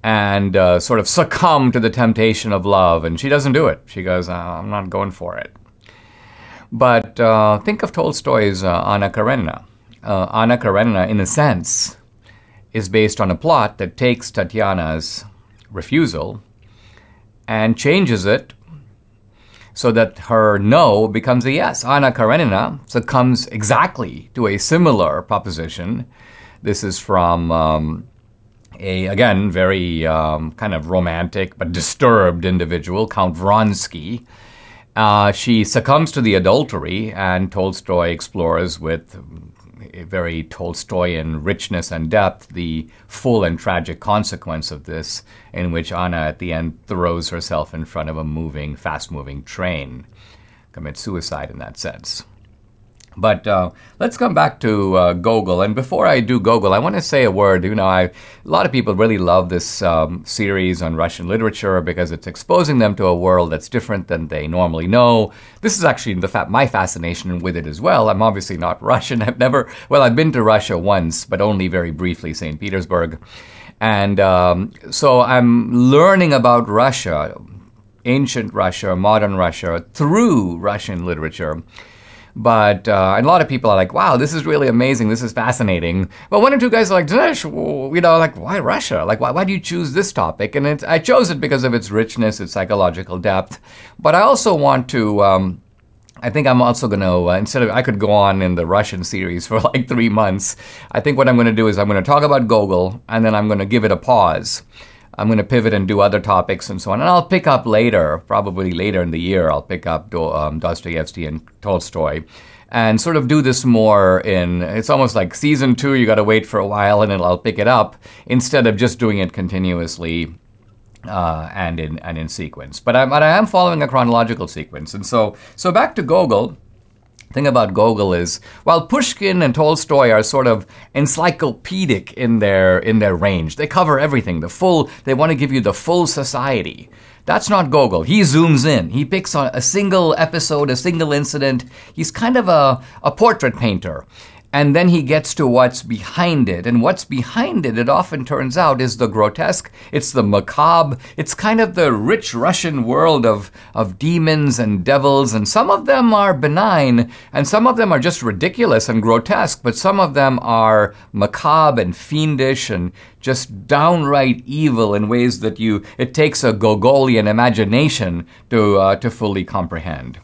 Speaker 1: and sort of succumb to the temptation of love. And she doesn't do it. She goes, I'm not going for it. But think of Tolstoy's Anna Karenina. Anna Karenina, in a sense, is based on a plot that takes Tatiana's refusal and changes it so that her no becomes a yes. Anna Karenina succumbs exactly to a similar proposition. This is from again, very kind of romantic but disturbed individual, Count Vronsky. She succumbs to the adultery, and Tolstoy explores with a very Tolstoyan richness and depth the full and tragic consequence of this, in which Anna at the end throws herself in front of a fast-moving train, commits suicide in that sense. But let's come back to Gogol. And before I do Gogol, I want to say a word. A lot of people really love this series on Russian literature because it's exposing them to a world that's different than they normally know. This is actually my fascination with it as well. I'm obviously not Russian. I've been to Russia once, but only very briefly, St. Petersburg. And so I'm learning about Russia, ancient Russia, modern Russia, through Russian literature. But and a lot of people are like, wow, this is really amazing. This is fascinating. But one or two guys are like, Dinesh, why Russia? Why do you choose this topic? And I chose it because of its richness, its psychological depth. But I also want to, I think I'm also going to, I could go on in the Russian series for like 3 months. I think what I'm going to do is I'm going to talk about Gogol, and then I'm going to give it a pause. I'm going to pivot and do other topics and so on. And I'll pick up later, probably later in the year, I'll pick up Dostoevsky and Tolstoy and sort of do this more it's almost like season 2, you got to wait for a while and I'll pick it up instead of just doing it continuously and in sequence. But I am following a chronological sequence. And so back to Gogol. thing about Gogol is, while Pushkin and Tolstoy are sort of encyclopedic in their range, they cover everything, they want to give you the full society. That's not Gogol. He zooms in. He picks on a single episode, a single incident. He's kind of a portrait painter. And then he gets to what's behind it. And what's behind it, it often turns out, is the grotesque. It's the macabre. It's kind of the rich Russian world of demons and devils. And some of them are benign, and some of them are just ridiculous and grotesque. But some of them are macabre and fiendish and just downright evil in ways that it takes a Gogolian imagination to fully comprehend.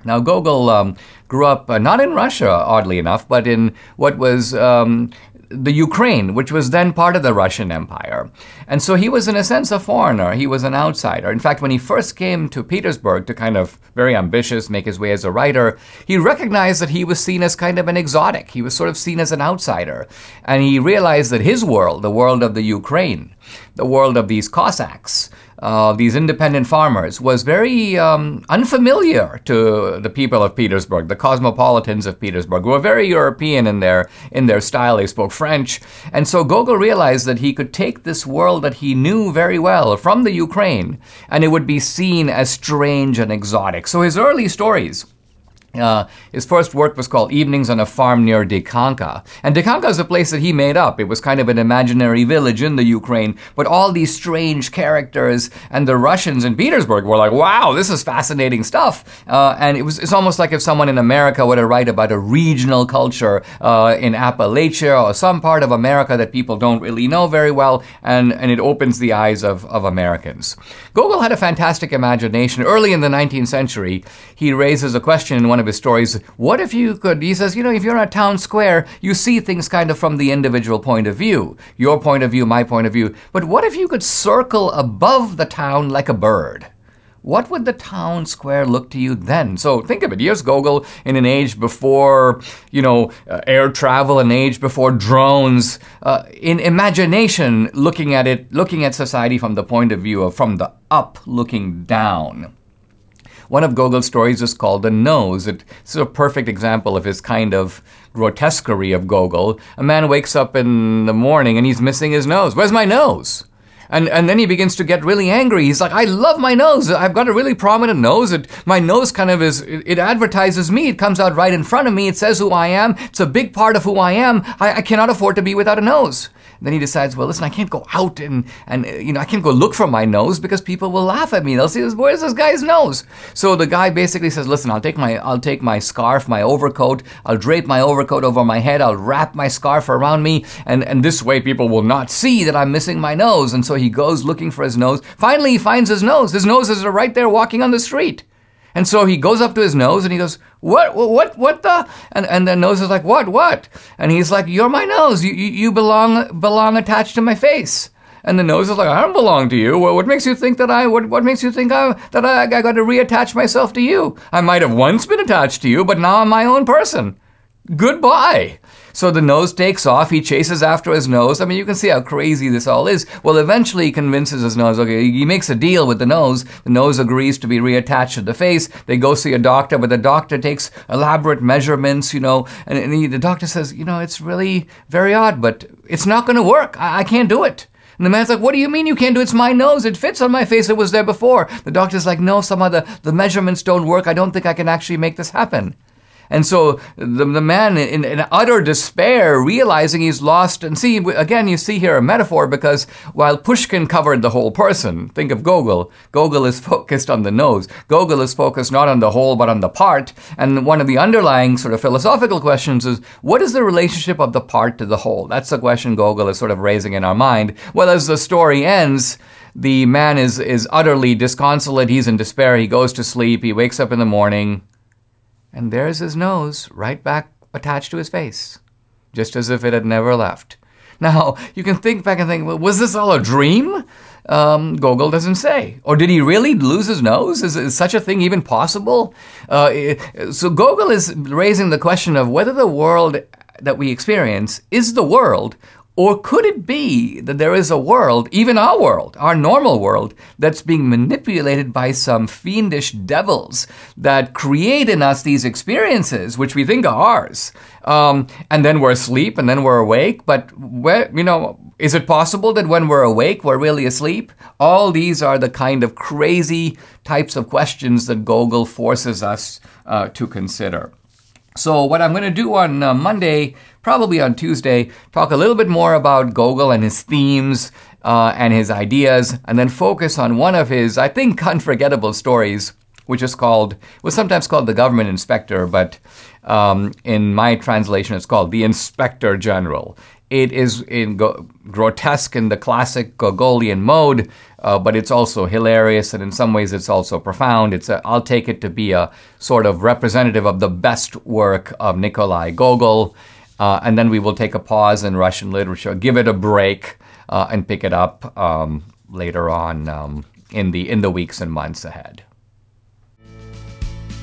Speaker 1: Now, Gogol grew up not in Russia, oddly enough, but in what was the Ukraine, which was then part of the Russian Empire. And so he was, in a sense, a foreigner. He was an outsider. In fact, when he first came to Petersburg to kind of, very ambitious, make his way as a writer, he recognized that he was seen as kind of an exotic. He was sort of seen as an outsider. And he realized that his world, the world of the Ukraine, the world of these Cossacks, these independent farmers, was very unfamiliar to the people of Petersburg, the cosmopolitans of Petersburg, who were very European in their style. They spoke French. And so Gogol realized that he could take this world that he knew very well from the Ukraine, and it would be seen as strange and exotic. So his early stories, his first work was called Evenings on a Farm near Dikanka. And Dikanka is a place that he made up. It was kind of an imaginary village in the Ukraine, but all these strange characters, and the Russians in Petersburg were like, wow, this is fascinating stuff. And it's almost like if someone in America were to write about a regional culture in Appalachia or some part of America that people don't really know very well, and it opens the eyes of Americans. Gogol had a fantastic imagination. Early in the 19th century, he raises a question in one of his stories. What if you could, he says, if you're in a town square, you see things kind of from the individual point of view. Your point of view, my point of view. But what if you could circle above the town like a bird? What would the town square look to you then? So think of it. Here's Gogol in an age before, air travel, an age before drones, in imagination, looking at society from the point of view of from the up, looking down. One of Gogol's stories is called The Nose. It's a perfect example of his kind of grotesquerie of Gogol. A man wakes up in the morning and he's missing his nose. Where's my nose? And then he begins to get really angry. He's like, I love my nose. I've got a really prominent nose. My nose kind of it advertises me. It comes out right in front of me. It says who I am. It's a big part of who I am. I cannot afford to be without a nose. Then he decides, well, listen, I can't go out and I can't go look for my nose because people will laugh at me. They'll see, where's this guy's nose? So the guy basically says, listen, I'll take my scarf, my overcoat. I'll drape my overcoat over my head. I'll wrap my scarf around me. And this way people will not see that I'm missing my nose. And so he goes looking for his nose. Finally, he finds his nose. His nose is right there walking on the street. And so he goes up to his nose and he goes, what the? And the nose is like, what? And he's like, you're my nose. You belong attached to my face. And the nose is like, I don't belong to you. What makes you think that I got to reattach myself to you? I might have once been attached to you, but now I'm my own person. Goodbye. So the nose takes off. He chases after his nose. I mean, you can see how crazy this all is. Well, eventually he convinces his nose. Okay, he makes a deal with the nose. The nose agrees to be reattached to the face. They go see a doctor, but the doctor takes elaborate measurements, and the doctor says, it's really very odd, but it's not going to work. I can't do it. And the man's like, what do you mean you can't do it? It's my nose. It fits on my face. It was there before. The doctor's like, no, some of the measurements don't work. I don't think I can actually make this happen. And so the man in utter despair, realizing he's lost, and see, again, you see here a metaphor, because while Pushkin covered the whole person, think of Gogol. Gogol is focused on the nose. Gogol is focused not on the whole, but on the part. And one of the underlying sort of philosophical questions is, what is the relationship of the part to the whole? That's the question Gogol is sort of raising in our mind. Well, as the story ends, the man is utterly disconsolate. He's in despair. He goes to sleep. He wakes up in the morning. And there's his nose right back attached to his face, just as if it had never left. Now, you can think back and think, well, was this all a dream? Gogol doesn't say. Or did he really lose his nose? Is such a thing even possible? So Gogol is raising the question of whether the world that we experience is the world, Or could it be that there is a world, even our world, our normal world, that's being manipulated by some fiendish devils that create in us these experiences, which we think are ours, and then we're asleep and then we're awake? But, is it possible that when we're awake, we're really asleep? All these are the kind of crazy types of questions that Gogol forces us to consider. So what I'm going to do on Monday, probably on Tuesday, talk a little bit more about Gogol and his themes and his ideas, and then focus on one of his, I think, unforgettable stories, which was sometimes called The Government Inspector, but in my translation it's called The Inspector General. It is grotesque in the classic Gogolian mode, but it's also hilarious, and in some ways it's also profound. I'll take it to be a sort of representative of the best work of Nikolai Gogol, and then we will take a pause in Russian literature, give it a break, and pick it up later on in the weeks and months ahead.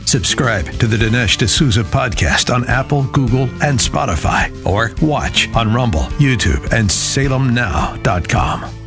Speaker 2: Subscribe to the Dinesh D'Souza podcast on Apple, Google, and Spotify, or watch on Rumble, YouTube, and SalemNow.com.